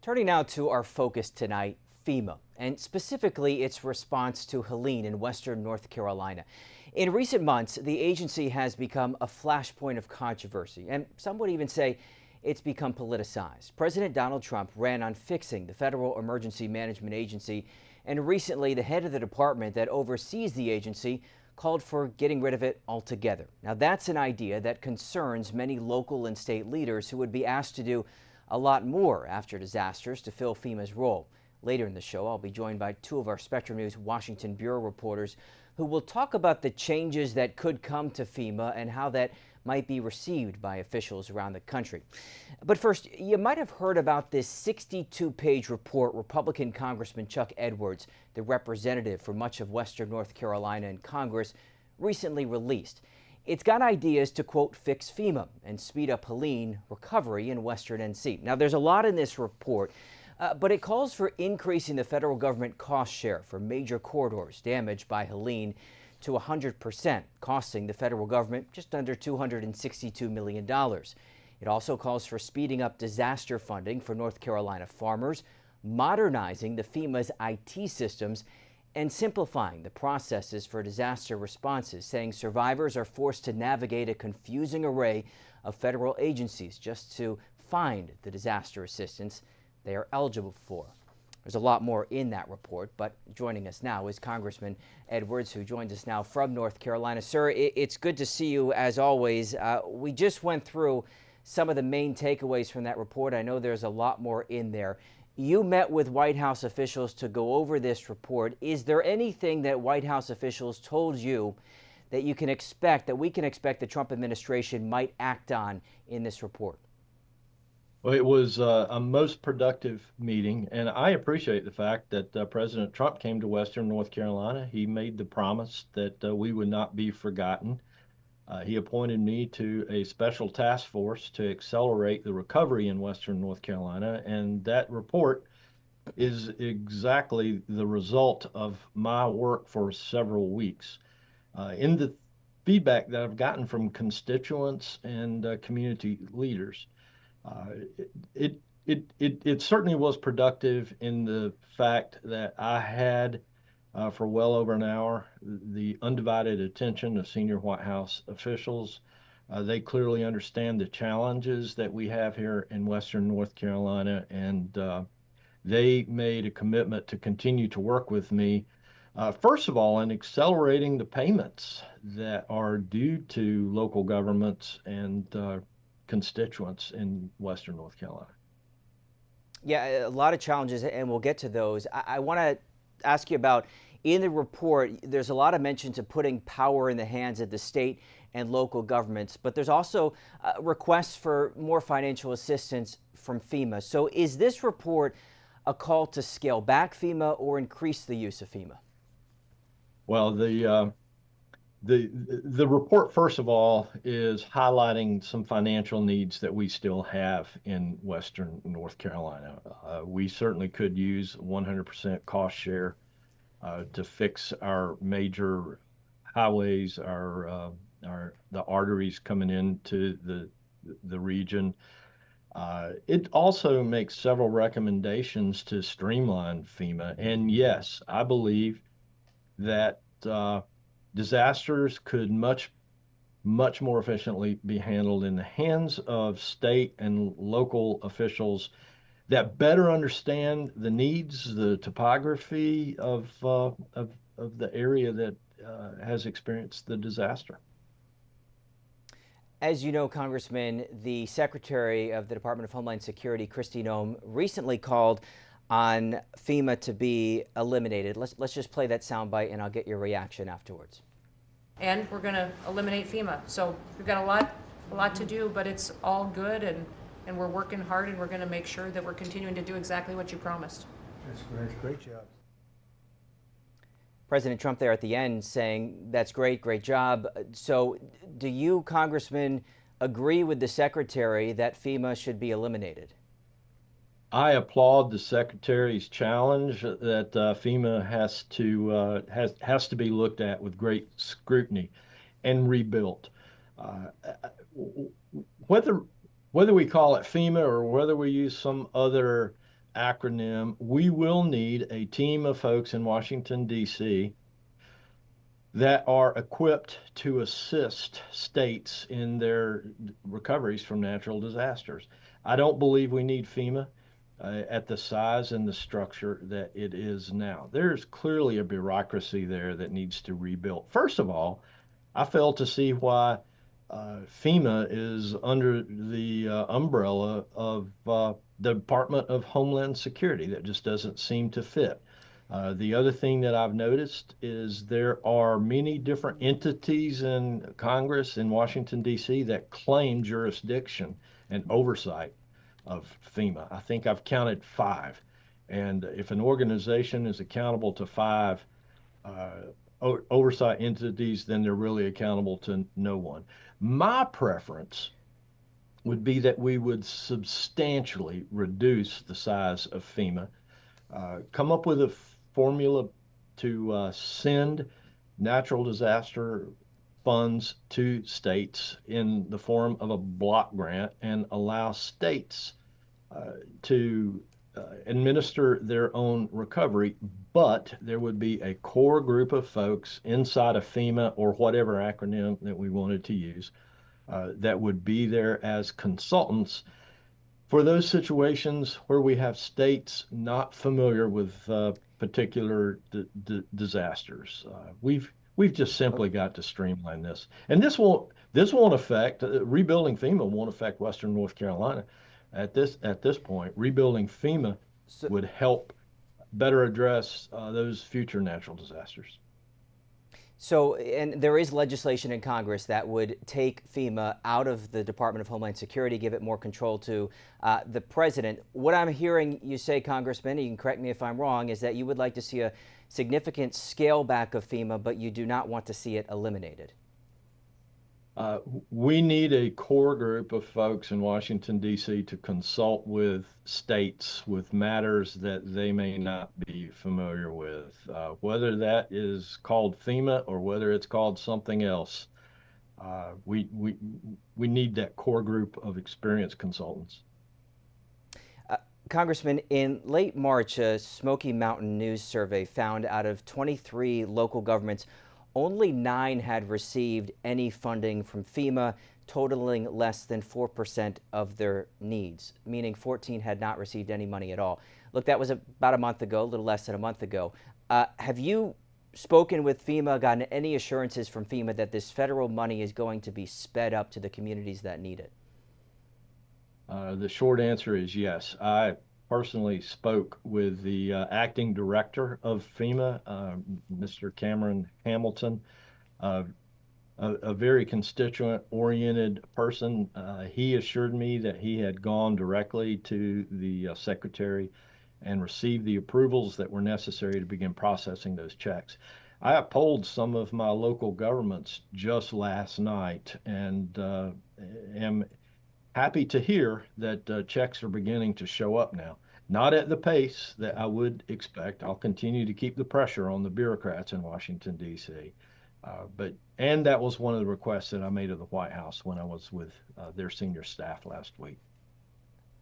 Turning now to our focus tonight, FEMA, and specifically its response to Helene in western North Carolina. In recent months, the agency has become a flashpoint of controversy, and some would even say it's become politicized. President Donald Trump ran on fixing the Federal Emergency Management Agency, and recently the head of the department that oversees the agency called for getting rid of it altogether. Now, that's an idea that concerns many local and state leaders who would be asked to do a lot more after disasters to fill FEMA's role. Later in the show, I'll be joined by two of our Spectrum News Washington Bureau reporters who will talk about the changes that could come to FEMA and how that might be received by officials around the country. But first, you might have heard about this 62-page report Republican Congressman Chuck Edwards, the representative for much of western North Carolina in Congress, recently released. It's got ideas to, quote, fix FEMA and speed up Helene recovery in western NC. Now, there's a lot in this report, but it calls for increasing the federal government cost share for major corridors damaged by Helene to 100%, costing the federal government just under $262 million. It also calls for speeding up disaster funding for North Carolina farmers, modernizing the FEMA's IT systems, and simplifying the processes for disaster responses, saying survivors are forced to navigate a confusing array of federal agencies just to find the disaster assistance they are eligible for. There's a lot more in that report, but joining us now is Congressman Edwards, who joins us now from North Carolina. Sir, it's good to see you as always. We just went through some of the main takeaways from that report. I know there's a lot more in there. You met with White House officials to go over this report. Is there anything that White House officials told you that you can expect, that we can expect the Trump administration might act on in this report? Well, it was a most productive meeting, and I appreciate the fact that President Trump came to Western North Carolina. He made the promise that we would not be forgotten. He appointed me to a special task force to accelerate the recovery in Western North Carolina, and that report is exactly the result of my work for several weeks. In the feedback that I've gotten from constituents and community leaders, uh, it, it certainly was productive in the fact that I had, for well over an hour, the undivided attention of senior White House officials. They clearly understand the challenges that we have here in Western North Carolina, and they made a commitment to continue to work with me, first of all, in accelerating the payments that are due to local governments and constituents in Western North Carolina. Yeah, a lot of challenges, and we'll get to those. I want to ask you about, in the report, there's a lot of mention to putting power in the hands of the state and local governments, but there's also requests for more financial assistance from FEMA. So is this report a call to scale back FEMA or increase the use of FEMA? Well, the report, first of all, is highlighting some financial needs that we still have in Western North Carolina. We certainly could use 100% cost share to fix our major highways, the arteries coming into the region. It also makes several recommendations to streamline FEMA. And yes, I believe that disasters could much more efficiently be handled in the hands of state and local officials that better understand the needs, the topography of the area that has experienced the disaster. As you know, Congressman, the Secretary of the Department of Homeland Security, Kristi Noem, recently called on FEMA to be eliminated. Let's just play that soundbite, and I'll get your reaction afterwards. And we're going to eliminate FEMA. So we've got a lot to do, but it's all good, and we're working hard, and we're going to make sure that we're continuing to do exactly what you promised. That's great. Great job. President Trump there at the end saying, that's great, great job. So do you, Congressman, agree with the Secretary that FEMA should be eliminated? I applaud the Secretary's challenge that FEMA has to be looked at with great scrutiny and rebuilt. Whether we call it FEMA or whether we use some other acronym, we will need a team of folks in Washington, D.C. that are equipped to assist states in their recoveries from natural disasters. I don't believe we need FEMA at the size and the structure that it is now. There's clearly a bureaucracy there that needs to rebuild. First of all, I fail to see why FEMA is under the umbrella of the Department of Homeland Security. That just doesn't seem to fit. The other thing that I've noticed is there are many different entities in Congress in Washington, D.C. that claim jurisdiction and oversight of FEMA. I think I've counted 5. And if an organization is accountable to 5 oversight entities, then they're really accountable to no one. My preference would be that we would substantially reduce the size of FEMA, come up with a formula to send natural disaster funds to states in the form of a block grant and allow states to administer their own recovery, but there would be a core group of folks inside of FEMA or whatever acronym that we wanted to use that would be there as consultants for those situations where we have states not familiar with particular disasters. We've just simply got to streamline this, and this won't affect rebuilding FEMA won't affect Western North Carolina. At this point, rebuilding FEMA So, would help better address those future natural disasters. and there is legislation in Congress that would take FEMA out of the Department of Homeland Security, give it more control to the president. What I'm hearing you say, Congressman, and you can correct me if I'm wrong, is that you would like to see a significant scale back of FEMA, but you do not want to see it eliminated. We need a core group of folks in Washington, D.C. to consult with states with matters that they may not be familiar with, whether that is called FEMA or whether it's called something else. We need that core group of experienced consultants. Congressman, in late March, a Smoky Mountain News survey found out of 23 local governments, only 9 had received any funding from FEMA, totaling less than 4% of their needs, meaning 14 had not received any money at all. Look, that was about a month ago, a little less than a month ago. Have you spoken with FEMA, gotten any assurances from FEMA that this federal money is going to be sped up to the communities that need it? The short answer is yes. I personally spoke with the acting director of FEMA, Mr. Cameron Hamilton, a very constituent-oriented person. He assured me that he had gone directly to the secretary and received the approvals that were necessary to begin processing those checks. I polled some of my local governments just last night and am happy to hear that checks are beginning to show up now. Not at the pace that I would expect. I'll continue to keep the pressure on the bureaucrats in Washington, D.C. And that was one of the requests that I made of the White House when I was with their senior staff last week.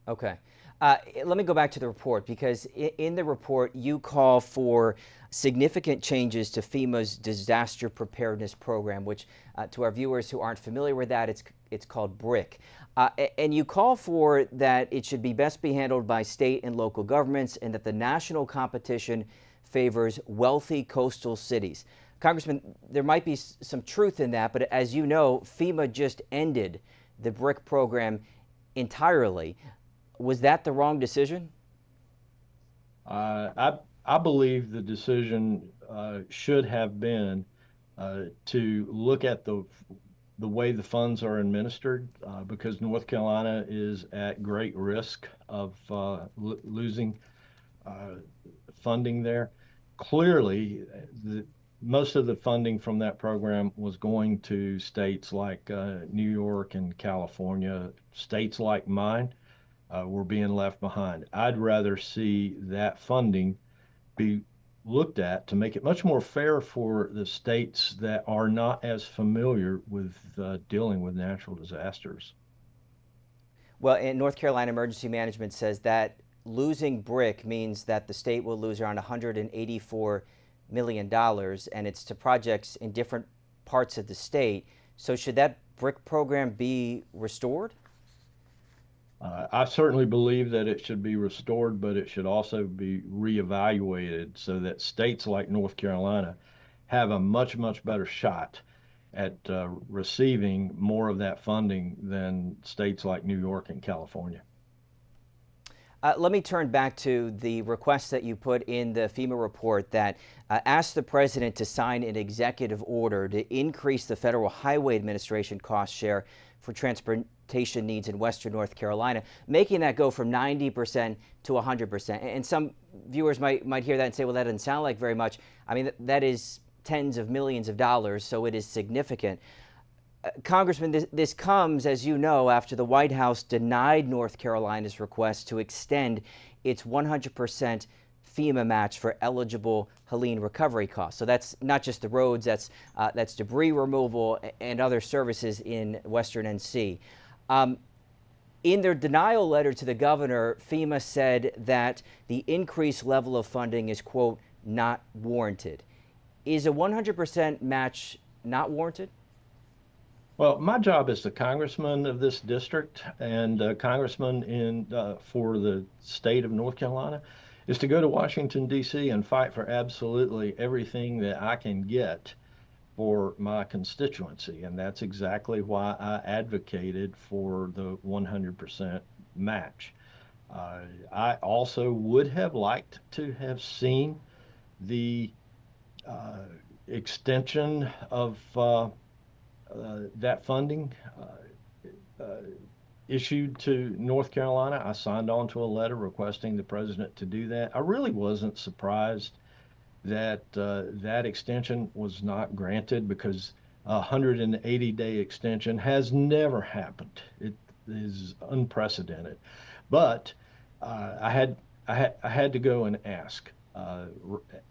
Okay. Let me go back to the report, because in the report you call for significant changes to FEMA's disaster preparedness program, which to our viewers who aren't familiar with that, it's called BRIC. And you call for that it should best be handled by state and local governments, and that the national competition favors wealthy coastal cities. Congressman, there might be some truth in that, but as you know, FEMA just ended the BRIC program entirely. Was that the wrong decision? I believe the decision should have been to look at the way the funds are administered, because North Carolina is at great risk of losing funding there. Clearly, most of the funding from that program was going to states like New York and California. States like mine were being left behind. I'd rather see that funding be looked at to make it much more fair for the states that are not as familiar with dealing with natural disasters. Well, and North Carolina Emergency Management says that losing BRIC means that the state will lose around $184 million, and it's to projects in different parts of the state. So should that BRIC program be restored? I certainly believe that it should be restored, but it should also be reevaluated so that states like North Carolina have a much, much better shot at receiving more of that funding than states like New York and California. Let me turn back to the request that you put in the FEMA report that asked the president to sign an executive order to increase the Federal Highway Administration cost share for transportation needs in Western North Carolina, making that go from 90% to 100%. And some viewers might hear that and say, well, that doesn't sound like very much. I mean, that is tens of millions of dollars, so it is significant. Congressman, this comes, as you know, after the White House denied North Carolina's request to extend its 100% FEMA match for eligible Helene recovery costs. So that's not just the roads, that's debris removal and other services in Western NC. In their denial letter to the governor, FEMA said that the increased level of funding is, quote, not warranted. Is a 100% match not warranted? Well, my job as the congressman of this district and congressman for the state of North Carolina is to go to Washington, D.C. and fight for absolutely everything that I can get for my constituency. And that's exactly why I advocated for the 100% match. I also would have liked to have seen the extension of that funding issued to North Carolina. I signed on to a letter requesting the president to do that. I really wasn't surprised that that extension was not granted because a 180-day extension has never happened. It is unprecedented. But I had to go and ask.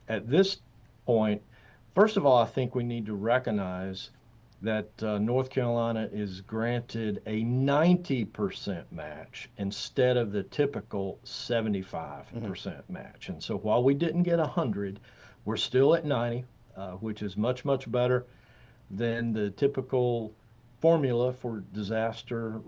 At this point, first of all, I think we need to recognize that North Carolina is granted a 90% match instead of the typical 75% match. And so while we didn't get 100, we're still at 90, which is much, much better than the typical formula for disaster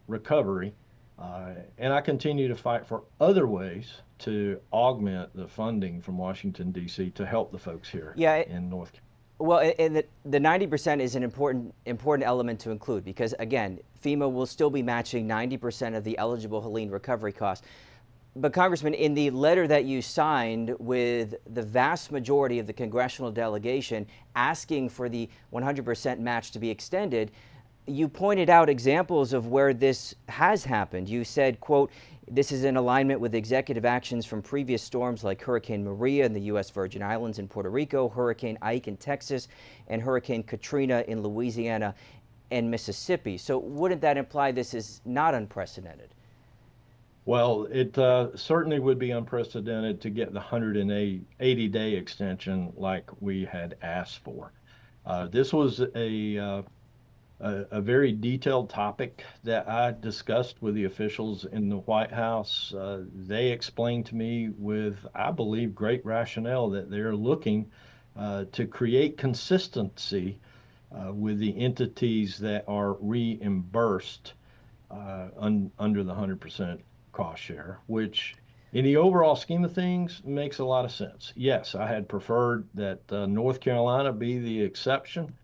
recovery. And I continue to fight for other ways to augment the funding from Washington, D.C. to help the folks here in North Carolina. Well, and the 90% is an important element to include because, again, FEMA will still be matching 90% of the eligible Helene recovery costs. But, Congressman, in the letter that you signed with the vast majority of the congressional delegation asking for the 100% match to be extended, you pointed out examples of where this has happened. You said, quote, this is in alignment with executive actions from previous storms like Hurricane Maria in the U.S. Virgin Islands and Puerto Rico, Hurricane Ike in Texas, and Hurricane Katrina in Louisiana and Mississippi. So wouldn't that imply this is not unprecedented? Well, it certainly would be unprecedented to get the 180-day extension like we had asked for. This was a very detailed topic that I discussed with the officials in the White House. They explained to me with, I believe, great rationale that they're looking to create consistency with the entities that are reimbursed under the 100% cost share, which in the overall scheme of things makes a lot of sense. Yes, I had preferred that North Carolina be the exception.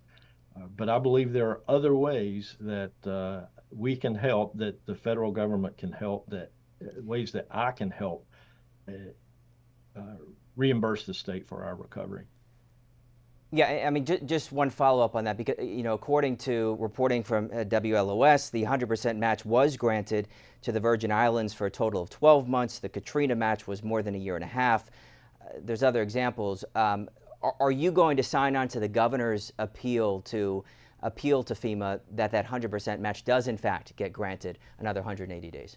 But I believe there are other ways that we can help, that the federal government can help, that ways that I can help reimburse the state for our recovery. Yeah, I mean, just one follow-up on that, because, you know, according to reporting from WLOS, the 100% match was granted to the Virgin Islands for a total of 12 months. The Katrina match was more than a year and a half. There's other examples. Are you going to sign on to the governor's appeal to FEMA that 100% match does in fact get granted another 180 days?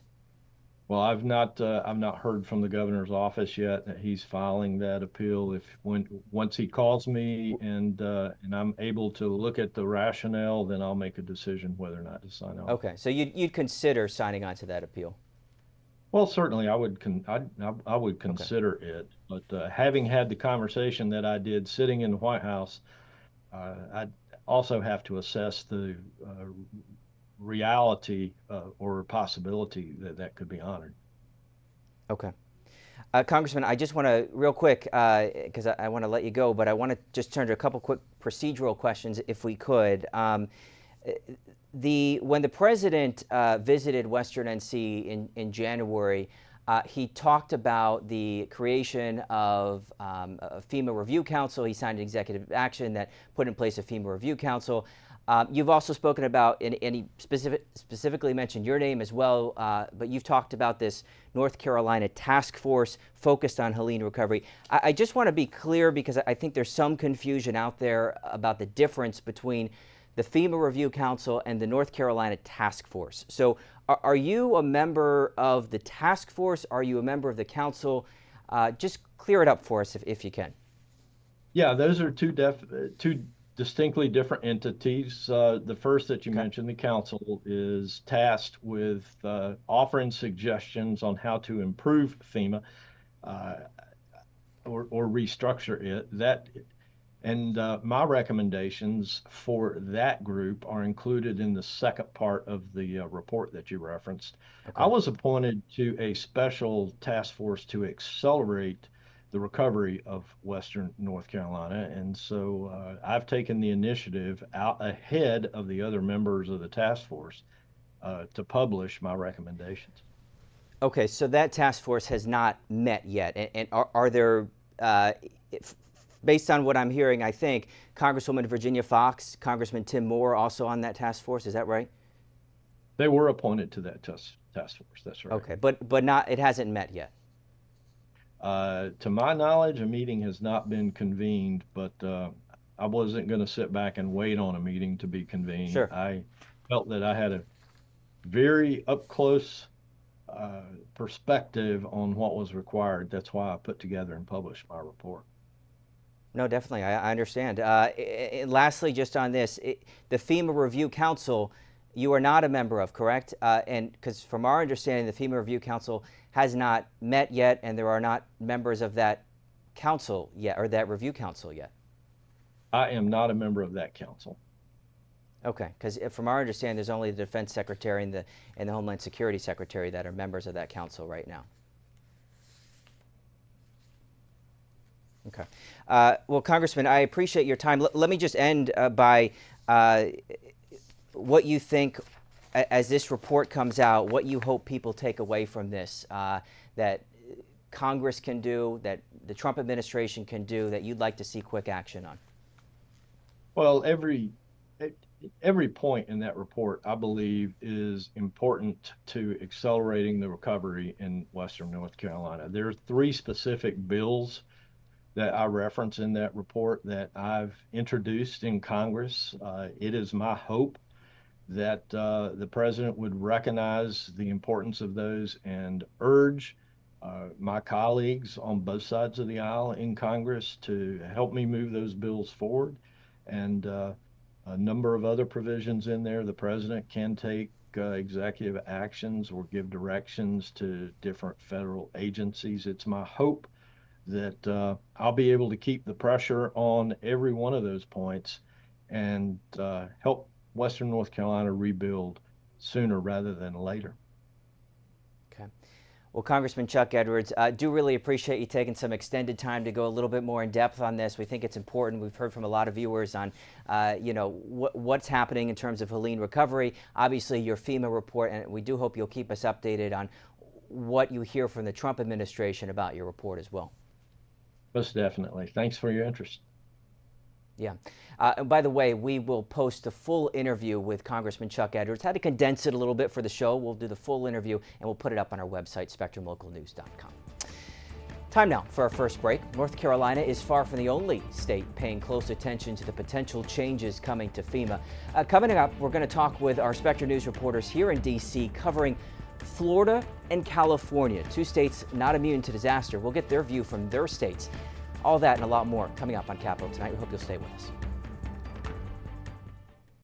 Well, I've not heard from the governor's office yet that he's filing that appeal. Once he calls me and I'm able to look at the rationale, then I'll make a decision whether or not to sign on. Okay, so you'd consider signing on to that appeal? Well, certainly, I would Okay. consider it, but having had the conversation that I did sitting in the White House, I also have to assess the reality or possibility that that could be honored. Okay. Congressman, I just want to, real quick, because I want to let you go, but I want to just turn to a couple quick procedural questions, if we could. When the president visited Western NC in January, he talked about the creation of a FEMA Review Council. He signed an executive action that put in place a FEMA Review Council. You've also spoken about, and he specifically mentioned your name as well, but you've talked about this North Carolina task force focused on Helene recovery. I just want to be clear because I think there's some confusion out there about the difference between the FEMA Review Council and the North Carolina task force. So are you a member of the task force? Are you a member of the council? Just clear it up for us if you can. Yeah, those are two distinctly different entities. The first that you Okay. mentioned, the council, is tasked with offering suggestions on how to improve FEMA uh, or restructure it. My recommendations for that group are included in the second part of the report that you referenced. I Okay. was appointed to a special task force to accelerate the recovery of Western North Carolina. And so I've taken the initiative out ahead of the other members of the task force to publish my recommendations. Okay, so that task force has not met yet. And are there, if, based on what I'm hearing, I think Congresswoman Virginia Foxx, Congressman Tim Moore also on that task force. Is that right? They were appointed to that task force. That's right. Okay, but not, it hasn't met yet. To my knowledge, a meeting has not been convened, but I wasn't going to sit back and wait on a meeting to be convened. Sure. I felt that I had a very up close perspective on what was required. That's why I put together and published my report. No, definitely. I understand. Lastly, just on this, the FEMA Review Council, you are not a member of, correct? And because from our understanding, the FEMA Review Council has not met yet, and there are not members of that council yet, or that review council yet. I am not a member of that council. Okay, because from our understanding, there's only the Defense Secretary and the Homeland Security Secretary that are members of that council right now. Okay. Well, Congressman, I appreciate your time. Let me just end by what you think, as this report comes out, what you hope people take away from this, that Congress can do, that the Trump administration can do, that you'd like to see quick action on. Well, every point in that report, I believe, is important to accelerating the recovery in Western North Carolina. There are three specific bills that I reference in that report that I've introduced in Congress. It is my hope that the president would recognize the importance of those and urge my colleagues on both sides of the aisle in Congress to help me move those bills forward. And a number of other provisions in there, the president can take executive actions or give directions to different federal agencies. It's my hope that I'll be able to keep the pressure on every one of those points and help Western North Carolina rebuild sooner rather than later. Okay. Well, Congressman Chuck Edwards, I do really appreciate you taking some extended time to go a little bit more in depth on this. We think it's important. We've heard from a lot of viewers on, what's happening in terms of Helene recovery. Obviously, your FEMA report, and we do hope you'll keep us updated on what you hear from the Trump administration about your report as well. Most definitely. Thanks for your interest. Yeah. And by the way, we will post the full interview with Congressman Chuck Edwards. Had to condense it a little bit for the show. We'll do the full interview, and we'll put it up on our website, SpectrumLocalNews.com. Time now for our first break. North Carolina is far from the only state paying close attention to the potential changes coming to FEMA. Coming up, we're going to talk with our Spectrum News reporters here in D.C. covering Florida and California, two states not immune to disaster. We'll get their view from their states. All that and a lot more coming up on Capitol Tonight. We hope you'll stay with us.